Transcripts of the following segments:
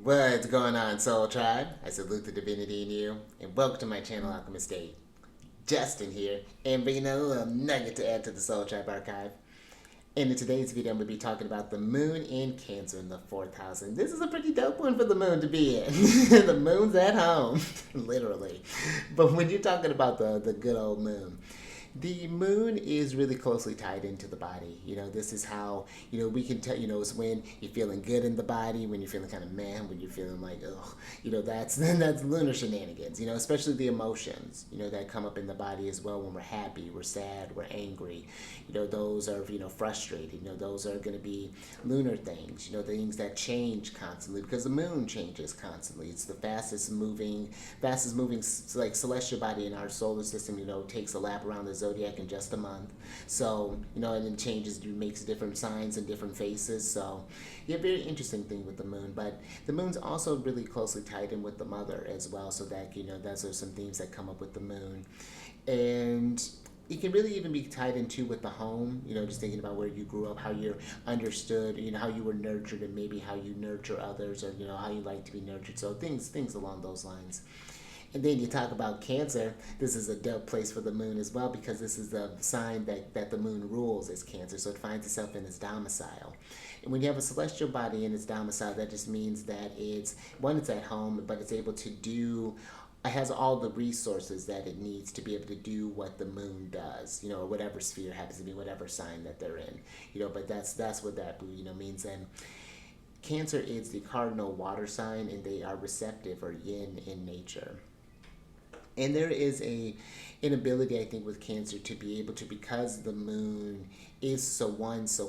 What's going on, Soul Tribe? I salute the divinity in you, and welcome to my channel, Alchemist. Justin here, and bringing a little nugget to add to the Soul Tribe archive. And in today's video, I'm going to be talking about the moon in Cancer in the fourth house. And this is a pretty dope one for the moon to be in. The moon's at home, literally. But when you're talking about the good old moon, the moon is really closely tied into the body. This is how, we can tell, it's when you're feeling good in the body, when you're feeling kind of meh, when you're feeling like, ugh, that's lunar shenanigans, especially the emotions, that come up in the body as well when we're happy, we're sad, we're angry. Those are, frustrated. Those are going to be lunar things, things that change constantly because the moon changes constantly. It's the fastest moving like celestial body in our solar system, takes a lap around the zodiac in just a month. So, and it changes, it makes different signs and different faces. So, yeah, very interesting thing with the moon. But the moon's also really closely tied in with the mother as well. So that, those are some themes that come up with the moon. And it can really even be tied into with the home, just thinking about where you grew up, how you're understood, how you were nurtured, and maybe how you nurture others, or how you like to be nurtured. So things along those lines. And then you talk about Cancer. This is a dope place for the moon as well because this is the sign that the moon rules is Cancer. So it finds itself in its domicile. And when you have a celestial body in its domicile, that just means that it's at home, but it's able to do, it has all the resources that it needs to be able to do what the moon does, or whatever sphere happens to be, whatever sign that they're in, but that's what that, means. And Cancer is the cardinal water sign, and they are receptive or yin in nature. And there is a inability, I think, with Cancer to be able to, because the moon is so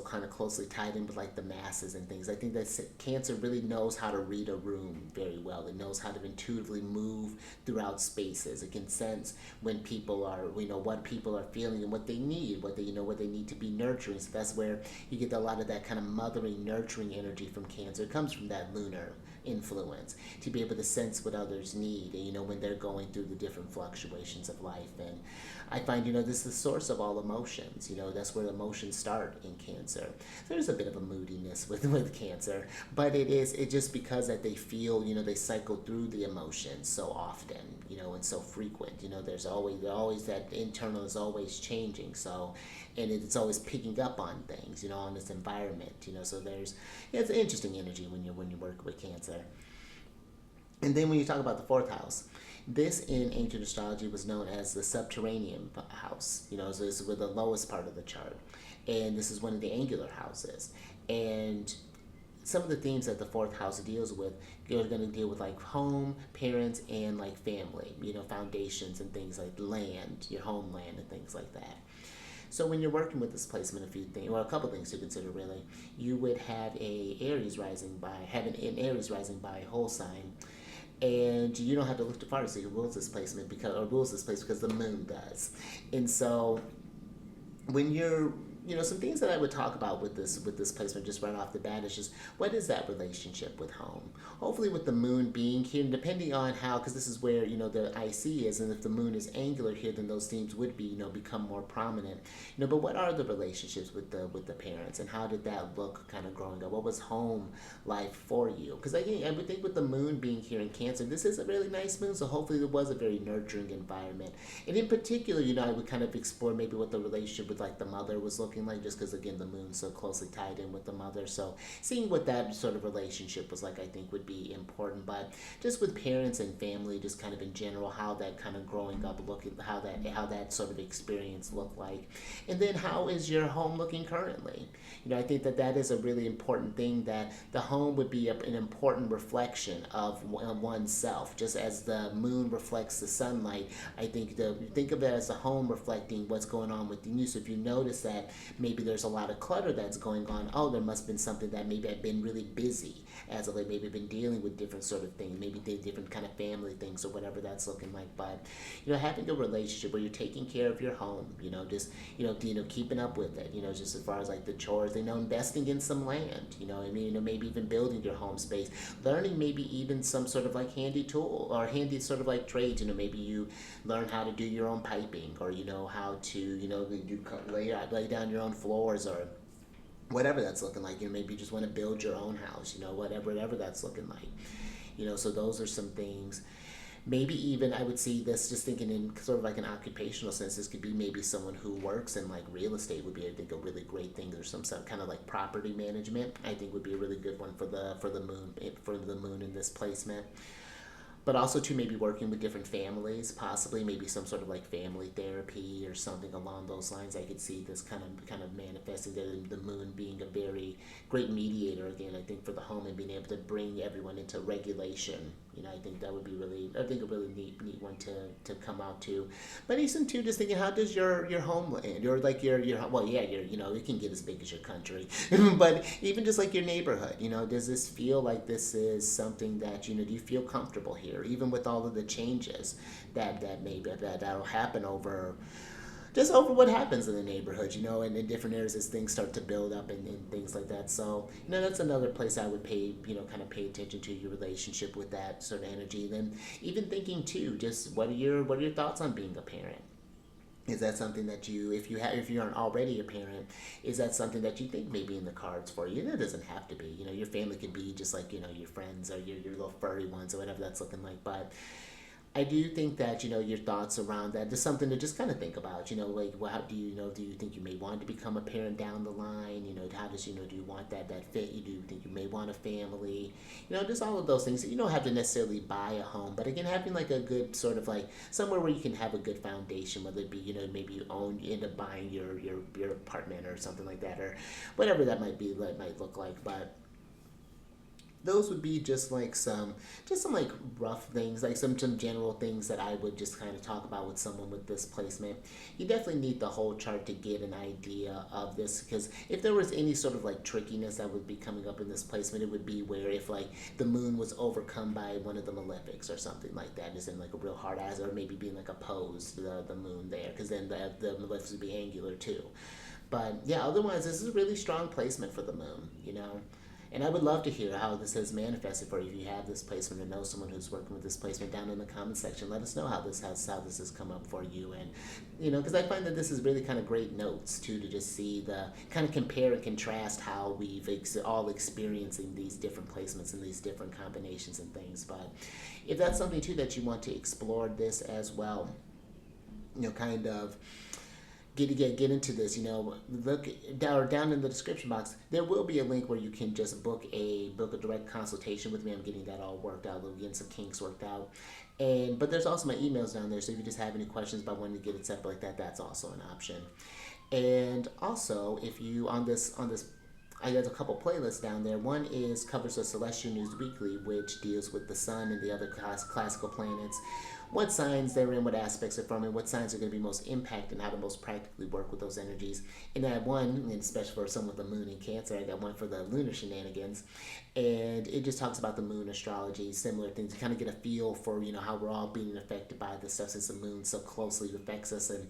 kind of closely tied in with like the masses and things. I think that Cancer really knows how to read a room very well. It knows how to intuitively move throughout spaces. It can sense when people are, what people are feeling and what they need, what they need to be nurturing. So that's where you get a lot of that kind of mothering, nurturing energy from Cancer. It comes from that lunar influence to be able to sense what others need, and when they're going through the different fluctuations of life. And I find, this is the source of all emotions. That's where emotions start in Cancer. There's a bit of a moodiness with Cancer, but it's just because that they feel, they cycle through the emotions so often, and so frequent. There's always that internal is always changing. So, and it's always picking up on things, on this environment. So it's an interesting energy when you work with Cancer. And then when you talk about the fourth house, this in ancient astrology was known as the subterranean house. So this is with the lowest part of the chart. And this is one of the angular houses. And some of the themes that the fourth house deals with, you're going to deal with like home, parents, and like family, foundations and things like land, your homeland and things like that. So when you're working with this placement, a couple things to consider really. You would have an Aries rising by a whole sign, and you don't have to look too far to see who rules this placement because the moon does. And so when you're, some things that I would talk about with this placement just right off the bat is just, what is that relationship with home? Hopefully with the moon being here, and depending on how, because this is where, the IC is, and if the moon is angular here, then those themes would be, become more prominent. But what are the relationships with the parents, and how did that look kind of growing up? What was home life for you? Because I would think with the moon being here in Cancer, this is a really nice moon, so hopefully it was a very nurturing environment. And in particular, I would kind of explore maybe what the relationship with like the mother was looking like, just because again the moon's so closely tied in with the mother. So seeing what that sort of relationship was like, I think would be important. But just with parents and family, just kind of in general, how that kind of growing up looking, how that sort of experience looked like. And then how is your home looking currently? I think that is a really important thing, that the home would be an important reflection of oneself, just as the moon reflects the sunlight. I think think of it as the home reflecting what's going on within you. So if you notice that maybe there's a lot of clutter that's going on, there must have been something that maybe I've been really busy as of late, maybe been dealing with different sort of things, maybe different kind of family things or whatever that's looking like. But having a relationship where you're taking care of your home, just keeping up with it, just as far as like the chores, investing in some land, maybe even building your home space, learning maybe even some sort of like handy tool or handy sort of like trades. Maybe you learn how to do your own piping, or how to lay down your own floors, or whatever that's looking like. Maybe you just want to build your own house, whatever that's looking like. So those are some things. Maybe even I would see this, just thinking in sort of like an occupational sense, this could be maybe someone who works in like real estate would be, I think, a really great thing. There's some kind of like property management, I think, would be a really good one for the moon in this placement. But also too, maybe working with different families, possibly maybe some sort of like family therapy or something along those lines. I could see this kind of manifesting, the moon being a very great mediator again, I think, for the home, and being able to bring everyone into regulation. I think that would be a really neat one to come out to. But even too, just thinking, how does your homeland, or like your well, yeah, it can get as big as your country, but even just like your neighborhood, does this feel like this is something that, do you feel comfortable here, even with all of the changes that'll happen over what happens in the neighborhood, and in different areas as things start to build up and things like that. So, that's another place I would kind of pay attention to your relationship with that sort of energy. And then even thinking too, just what are your thoughts on being a parent? Is that something that if you aren't already a parent, is that something that you think may be in the cards for you? And it doesn't have to be. Your family could be just like, your friends or your little furry ones or whatever that's looking like. But I do think that, your thoughts around that is something to just kind of think about. Like, how do you think you may want to become a parent down the line? How does, do you want that fit? Do you think you may want a family? Just all of those things. You don't have to necessarily buy a home, but again, having like a good sort of like somewhere where you can have a good foundation, whether it be, maybe you end up buying your apartment or something like that, or whatever that might look like. But those would be just some like rough things, like some general things that I would just kind of talk about with someone with this placement. You definitely need the whole chart to get an idea of this, because if there was any sort of like trickiness that would be coming up in this placement, it would be where if like the moon was overcome by one of the malefics or something like that, is in like a real hard ass, or maybe being like opposed to the moon there, because then the malefics would be angular too. But yeah, otherwise this is a really strong placement for the moon, And I would love to hear how this has manifested for you. If you have this placement or know someone who's working with this placement, down in the comment section, let us know how this has come up for you. And because I find that this is really kind of great notes too, to just see the kind of compare and contrast how we've all experiencing these different placements and these different combinations and things. But if that's something too that you want to explore this as well, kind of get into this, look down in the description box. There will be a link where you can just book a direct consultation with me. I'm getting that all worked out, getting some kinks worked out. But there's also my emails down there, so if you just have any questions about wanting to get it set up like that, that's also an option. And also, if you on this I got a couple playlists down there. One covers the Celestial News Weekly, which deals with the sun and the other classical planets, what signs they're in, what aspects they're from, and what signs are going to be most impacted, and how to most practically work with those energies. And I have one, and especially for someone with the moon in Cancer, I got one for the lunar shenanigans. And it just talks about the moon astrology, similar things, to kind of get a feel for, how we're all being affected by this stuff, since the moon so closely affects us, and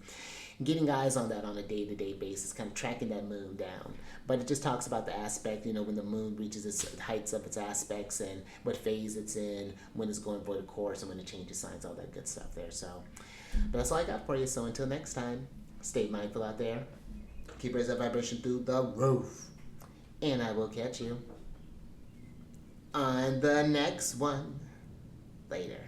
getting eyes on that on a day-to-day basis, kind of tracking that moon down. But it just talks about the aspect, when the moon reaches its heights of its aspects, and what phase it's in, when it's going void of course, and when it changes signs, all that good stuff there. So, but that's all I got for you. So until next time, stay mindful out there. Keep raising that vibration through the roof. And I will catch you on the next one. Later.